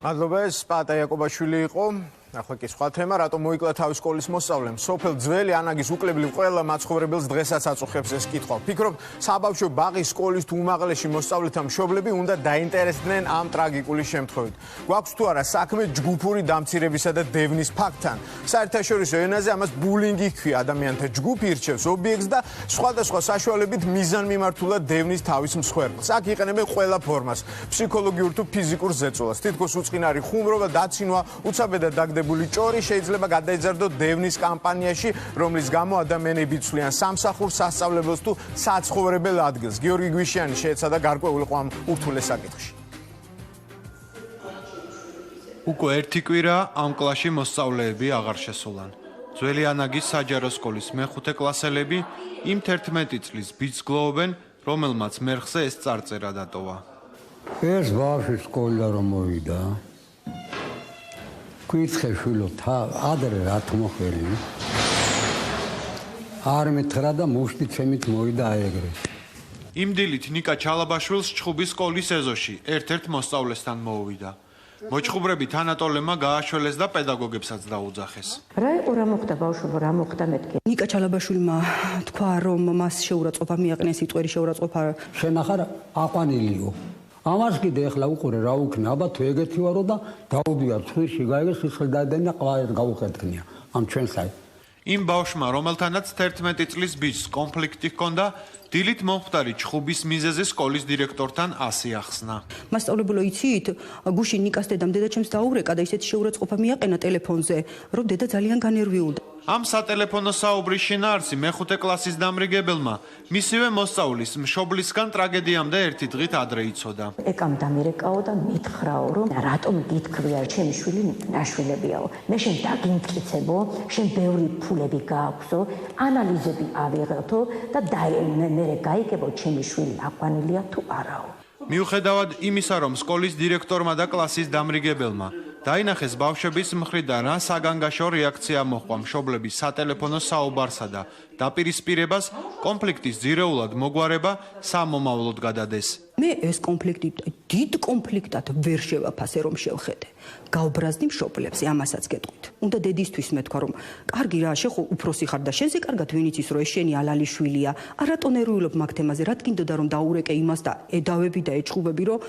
მადლობა, ეს პატა იაკობაშვილი იყო. ახლა კი სხვა თემა, რატომ მოიკლა თავის სკოლის მოსწავლემ. სოფელ ძველი ანაგის უკლებლივ ყველა მაცხოვრებელს დღესაც აწუხებს ეს კითხვა. ფიქრობ, საბავშვო ბაღის სკოლის თუ უმაღლესი მოსწავლეთა მშობლები უნდა დაინტერესდნენ ამ ტრაგიკული შემთხვევით. გვაქვს თუ არა საქმე ჯგუფური დამცირებისა და დევნის ფაქტთან. საერთაშორისო ენაზე ამას ბულინგი ჰქვია. ადამიანთა ჯგუფი ირჩევს ობიექტს და სხვადასხვა საშუალებით მიზანმიმართულად დევნის თავის მსხვერპლს. აქ იყენებენ ყველა ფორმას, ფსიქოლოგიურ თუ ფიზიკურ ზეწოლას. თითქოს უწყინარი ხუმრობა, დაცინვა, უცაბედად დაგდებული ჭორი შეიძლება გადაიზარდოს დევნის კამპანიაში, რომლის გამო ადამიანები ცვლიან სამსახურს, სასწავლებელს თუ საცხოვრებელ ადგილს. გიორგი გვიშიანი შეეცადა გარკვეულიყო ამ ურთულეს საკითხში. უკვე ერთი კვირაა ამ კლასში მოსწავლეები აღარ შესულან. ძველი ანაგის საჯარო სკოლის მეხუთე კლასელები იმ 11 წლის ბიჭს გლოვობენ, რომელმაც მერხზე ეს წარწერა დატოვა. ეს ბავშვი სკოლიდან რომ მოვიდა, კითხე შვილო, ადრე რა თმოხელი. არ მითხრა და მუშტი ჩემით მოვიდა აეგრე. იმ დილით ნიკა ჩალაბაშვილს ჩხუბის სკოლის ეზოში ერთ-ერთ მოსწავლესთან მოუვიდა. მოჩხუბრები თანატოლებმა გააშველეს და პედაგოგებსაც დაუძახეს. რა იყო რა მოხდა ბავშვო, რა მოხდა მეთქი? ნიკა ჩალაბაშვილმა თქვა, რომ მას შეურაცხყოფა მიაყენეს, სიტყვერი შეურაცხყოფა. შენახარ აყვანილიო. ამას კიდე ახლა უყურე რა უქნა, აბა თუ ეგეთი ვარო და დაუდია ცხვირში გაიგეს სიცხლე დაედენა ყვაერთ გაუხეთქნია ამ ჩვენს აი. იმ ბავშვმა, რომელთანაც 11 წლის ბიჭს კონფლიქტი ჰქონდა, დილით მომხდარი ჩხუბის მიზეზი სკოლის დირექტორთან ასე ახსნა. მასწავლებელო, იცით, გუშინ ნიკას დედამ დედაჩემს დაურეკა და ისეთი შეურაცხყოფა მიაყენა ტელეფონზე, რომ დედა ძალიან განერვიულდა. ამ სატელეფონო საუბრის შინაარსი მეხუთე კლასის დამრიგებელმა მისივე მოსწავლის მშობლისგან ტრაგედიამდე ერთი დღით ადრე იცოდა. ეკამ დამირეკაო და მითხრაო, რომ რატომ გითქვია, ჩემი შვილი ნაშვილებიაო. მე შენ დაგიმტკიცებო, შენ ბევრი ფულები გააქვსო, ანალიზები ავიღეთო და მე გაიგებო, ჩემი შვილი აყვანილია თუ არაო. მიუხედავად იმისა, რომ სკოლის დირექტორმა და კლასის დამრიგებელმა დაინახეს ბავშვების მხრიდან რა საგანგაშო რეაქცია მოჰყვა მშობლების სატელეფონო საუბარსა და დაპირისპირებას, კონფლიქტის ძირეულად მოგვარება სამომავლოდ გადადეს. მე ეს კონფლიქტი დიდ კონფლიქტად ვერ შევაფასე, რომ შევხედე. გავბრაზდი მშობლებს, ამასაც გეტყვით. უნდა დედისთვის მეთქვა, რომ კარგი რა, შეხო უფროსი ხარ და შენზე კარგად ვინიც ის, რომ ეს შენი ალალი შვილია. არატო ნერვიულობ მაგ თემაზე, რა თქინდოდა რომ დაურეკე იმას და ედავები და ეჭხუბები, რომ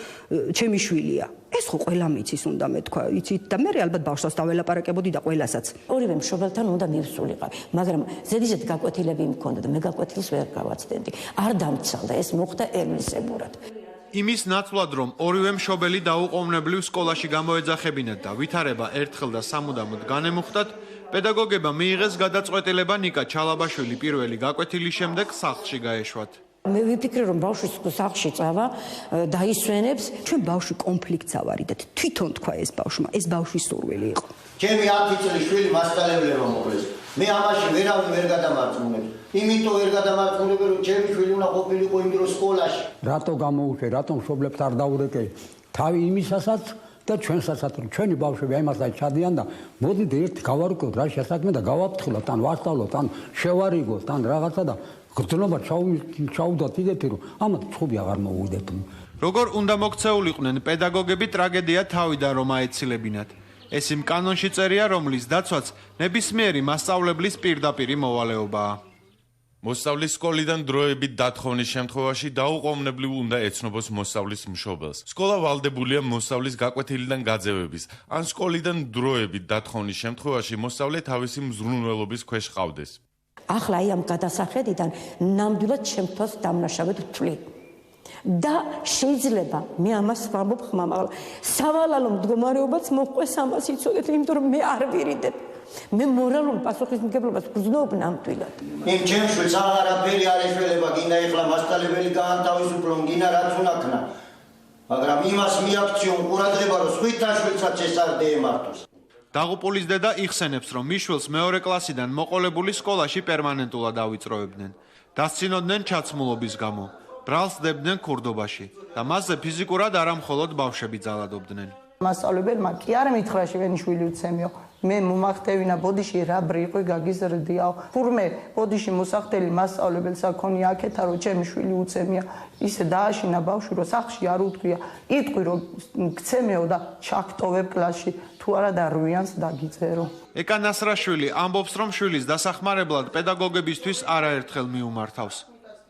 ჩემი შვილია. ეს ხო ყველა მიცის უნდა მეთქვა, იცით და მე ალბათ ბავშვს დაველაპარაკებოდი და ყველასაც. ორივე მშობელთან უნდა მივსულიყავ, მაგრამ ზედიზედ გაკვეთილები მქონდა და მე გაკვეთილს ვერ გავაცდენდი. არ დამცალდა, ეს მოხდა ერნისებურად. იმის ნაცვლად, რომ ორივე მშობელი დაუყოვნებლივ სკოლაში გამოეძახებინათ და ვითარება ერთხელ და სამუდამოდ განემუხტათ, პედაგოგებმა მიიღეს გადაწყვეტილება ნიკა ჩალაბაშვილი პირველი გაკვეთილის შემდეგ სახლში გაეშვათ. მე ვიფიქრე, რომ ბავშვი სახლში წავა, დაისვენებს. ჩვენ ბავშვი კონფლიქტს ავარიდეთ. თვითონ თქვა ეს ბავშვმა, ეს ბავშვის სურვილი იყო. ჩემი 10 წლის შვილი მასწავლებელმა მოკლეს. მე ამაში ვერავინ ვერ გადამარწმუნებს. იმიტომ ვერ გადამარწმუნებ, რომ ჩემი შვილი უნდა ყოფილიყო იმ დროს სკოლაში. რატო გამოუშვე, რატომ მშობლებს არ დაურეკე? თავი იმისასაც და ჩვენსაც, რომ ჩვენი ბავშვები აიმასთან ჩადიან და მოდით ერთი გავარკვევთ რა შესაქმე და გავაფრთხილოთ, ან ვასწავლოთ, ან შევარიგოთ, ან რაღაცა და გრძნობა ჩაუდათ იგეთი, რომ ამათ ჩხუბი აღარ მოუვიდეთ. როგორ უნდა მოქცეულიყვნენ პედაგოგები ტრაგედია თავიდან რომ აეცილებინათ. ეს იმ კანონში წერია, რომლის დაცვაც ნებისმიერი მასწავლებლის პირდაპირი მოვალეობაა. მოსწავლის სკოლიდან დროებით დათხოვნის შემთხვევაში დაუყოვნებლივ უნდა ეცნობს მოსწავლის მშობელს. სკოლა ვალდებულია მოსწავლის გაკვეთილიდან გაძევების, ან სკოლიდან დროებით დათხოვნის შემთხვევაში მოსწავლე თავისი მზრუნველობის ქვეშ ყავდეს. ახლა აი ამ გადასახედიდან ნამდვილად ჩემთვის დამნაშავედ ვთვლი. და შეიძლება მე ამას ვამბობ ხმამაღლა. სავალალო მდგომარეობაც მოყვეს ამას იცოდეთ, იმიტომ რომ მე არ ვირიდებ. მე მორალურ პასუხისმგებლობას ვგრძნობ ნამდვილად. იმ ჩემს შვილს აღარაფერი არ ეშველება, გინდა ეხლა მასწავლებელი გაანთავისუფლონ, გინდა რაც უნდა ქნა. მაგრამ იმას მიაქციონ ყურადღება, რომ სხვითა შვილსაც ეს არ დაემართოს. დაღუპულის დედა იხსენებს, რომ მის შვილს მეორე კლასიდან მოყოლებული სკოლაში პერმანენტულად ავიწროებდნენ. დასცინოდნენ ჩაცმულობის გამო. ბრალს დებდნენ ქურდობაში და მასზე ფიზიკურად არა მხოლოდ ბავშვები ძალადობდნენ. მასწავლებელმა კი არ მითხრა შევენიშვილი უცემიო. მე მომახდევინა ბოდიში რა ბრიყი გაგიზრდიაო. თურმე ბოდიში მოსახდელი მასწავლებელს აქონია აქეთა რომ ჩემი შვილი უცემია. ისე დააშინა ბავშვი რომ სახლში არ უთქვია. იტყვი რომ გცემეო და ჩაგტოვებ კლასში. თუ არა და რვიანს დაგიწერო. ეკა ნასრაშვილი ამბობს, რომ შვილის დასახმარებლად პედაგოგებისთვის არაერთხელ მიუმართავს.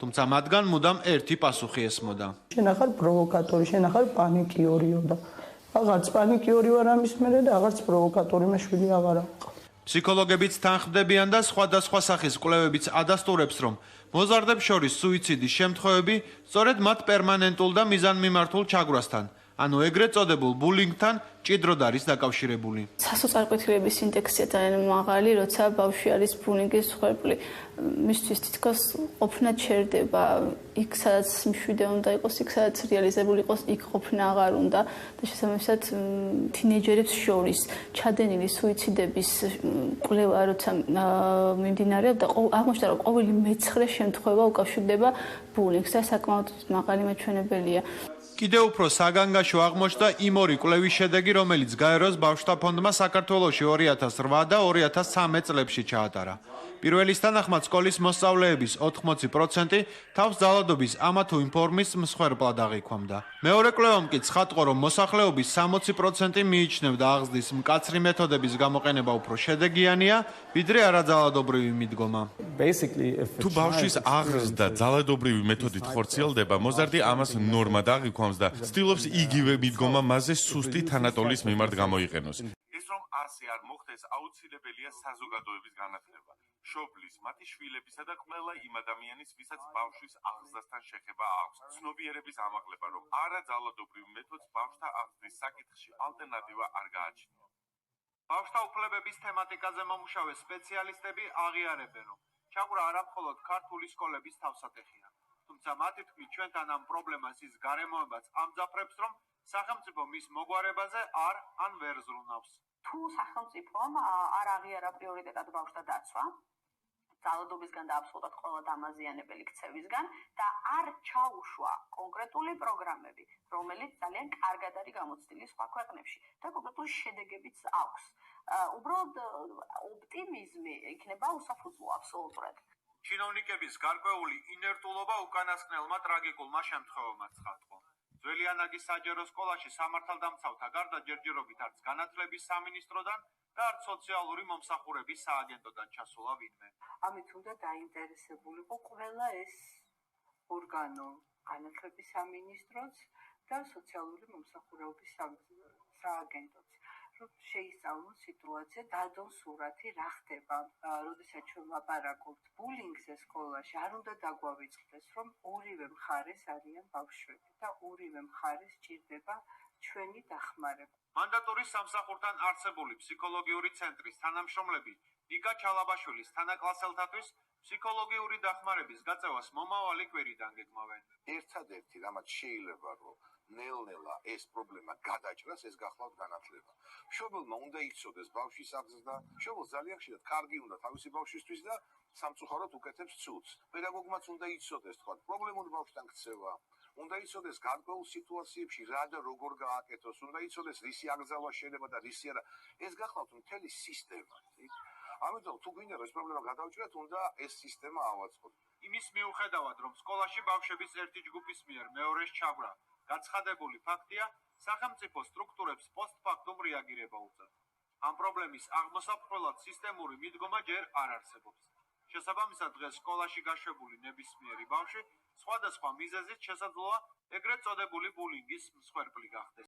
თუმცა მათგან მუდამ ერთი პასუხი ესმოდა. შენ ახარ პროვოკატორი, შენ ახარ პანიკიორიო და აღარც პანიკიორი ვარ ამის მერე და აღარც პროვოკატორი მე შვილი აღარ აყავ. ფსიქოლოგებიც თანხმდებიან და სხვადასხვა სახის კვლევებიც ადასტურებს, რომ მოზარდებს შორის სუიციდის შემთხვევები სწორედ მათ პერმანენტულ და მიზანმიმართულ ჩაგვრასთან, ანუ ეგრეთ წოდებულ ბულინგთან ჭიდროდ არის დაკავშირებული. სასოწარკვეთილების ინდექსია ძალიან მაღალი, როცა ბავშვი არის ბულინგის მსხვერპლი. მისთვის თითქოს ყოფნა ჩერდება, იქ სადაც მშვიდე უნდა იყოს, იქ სადაც რეალიზებული იყოს, იქ ყოფნა აღარ უნდა და შესაბამისად თინეიჯერებს შორის ჩადენილი სუიციდების კვლევა როცა მიმდინარეობდა, აღმოჩნდა რომ ყოველი მე-9 შემთხვევა უკავშირდება ბულინგს და საკმაოდ მაღალი მაჩვენებელია. კიდევ უფრო საგანგაშო აღმოჩნდა იმ ორი კვლევის შედეგი, რომელიც გაეროს ბავშვთა ფონდმა საქართველოში 2008 და 2013 წლებში ჩაატარა. პირველის თანახმად სკოლის მოსწავლეების 80% თავს ძალადობის ამა თუ იმ ფორმის მსხვერპლად აღიქვამდა. მეორე კვლევამ კი ცხადყო, რომ მოსახლეობის 60% მიიჩნევდა აღზრდის მკაცრი მეთოდების გამოყენება უფრო შედეგიანია, ვიდრე არაძალადობრივი მიდგომა. თუ ბავშვის აღზრდა ძალადობრივი მეთოდით ხორციელდება, მოზარდი ამას ნორმად აღიქვამს და ცდილობს იგივე მიდგომა მასზე სუსტი თანატოლის მიმართ გამოიყენოს. ეს რომ ასე არ მოხდეს, აუცილებელია საზოგადოების განათლება. შობლის, მათი შვილებისა და ყველა იმ ადამიანის, ვისაც ბავშვის აღზრდასთან შეხება აქვს. ცნობიერების ამაღლება, რომ არაძალადობრივ მეთოდს ბავშვთა აღზრდის საკითხში ალტერნატივა არ გააჩნია. ბავშვთა უფლებების თემატიკაზე მომუშავე სპეციალისტები აღიარებენ, რომ ჩაგვრა არა მხოლოდ ქართული სკოლების თავსატეხია. თუმცა მათი თქმით, ჩვენთან ამ პრობლემას ის გარემოებაც ამძაფრებს, რომ სახელმწიფო მის მოგვარებაზე ან ვერ ზრუნავს. თუ სახელმწიფომ არ აღიარა პრიორიტეტად ბავშვთა დაცვა, ძალადობისგან და აბსოლუტურად ყველა დამაზიანებელი ქცევისგან და არ ჩაუშვა კონკრეტული პროგრამები, რომელიც ძალიან კარგად არის გამოცდილი სხვა ქვეყნებში და კონკრეტული შედეგებიც აქვს. უბრალოდ ოპტიმიზმი იქნება უსაფუძვლო აბსოლუტურად. ჩინოვნიკების გარკვეული ინერტულობა უკანასკნელმა ტრაგიკულმა შემთხვევამაც ცხადყო. ძველიანაგის საჯარო სკოლაში სამართალდამცავთა გარდა ჯერჯერობით არც განათლების სამინისტროდან და არც სოციალური მომსახურების სააგენტოდან ჩასულა ვინმე. ამით უნდა დაინტერესებულიყო ყველა ეს ორგანო, განათლების სამინისტროც და სოციალური მომსახურების სააგენტოც. რომ შეისწავლონ სიტუაცია, დადონ სურათი, რა ხდება, როდესაც ჩვენ ვაპარაკობთ ბულინგზე სკოლაში, არ უნდა დაგვავიწყდეს, რომ ორივე მხარეს არიან ბავშვები და ორივე მხარეს ჭირდება ჩვენი დახმარება. მანდატური სამსახურთან არსებული ფსიქოლოგიური ცენტრის თანამშრომლები ნიკა ჩალაბაშვილის თანაკლასელთათვის ფსიქოლოგიური დახმარების გაწევას მომავალი კვირიდან გეგმავენ. ერთადერთი რამაც შეიძლება რომ ნელ-ნელა ეს პრობლემა გადაჭრას, ეს გახლავთ განათლება. მშობელმა უნდა იცოდეს ბავშვის აღზრდა, მშობელს ძალიან ხშირად კარგი უნდა თავისი ბავშვისთვის და სამწუხაროდ უკეთებს ცუდს. პედაგოგმაც უნდა იცოდეს, თქვა, პრობლემურ ბავშვთან ქცევა, უნდა იცოდეს გარკვეულ სიტუაციებში რა და როგორ გააკეთოს, უნდა იცოდეს რისი აკრძალვა შეიძლება და რისი არა. ეს გახლავთ მთელი სისტემა. ამიტომ თუ გვინდა ეს პრობლემა გადავჭრათ, უნდა ეს სისტემა ავაწყოთ. იმის მიუხედავად, რომ სკოლაში ბავშვების ერთი ჯგუფის მიერ მეორეს ჩაგვრა გაცხადებული ფაქტია, სახელმწიფო სტრუქტურებს პოსტფაქტუმ რეაგირება უწევს. ამ პრობლემის აღმოსაფრთხებლად სისტემური მიდგომა ჯერ არ არსებობს. შესაბამისად, დღეს სკოლაში გაშვებული ნებისმიერი ბავშვი სხვადასხვა მიზეზით შესაძლოა ეგრეთ წოდებული ბულინგის მსხვერპლი გახდეს.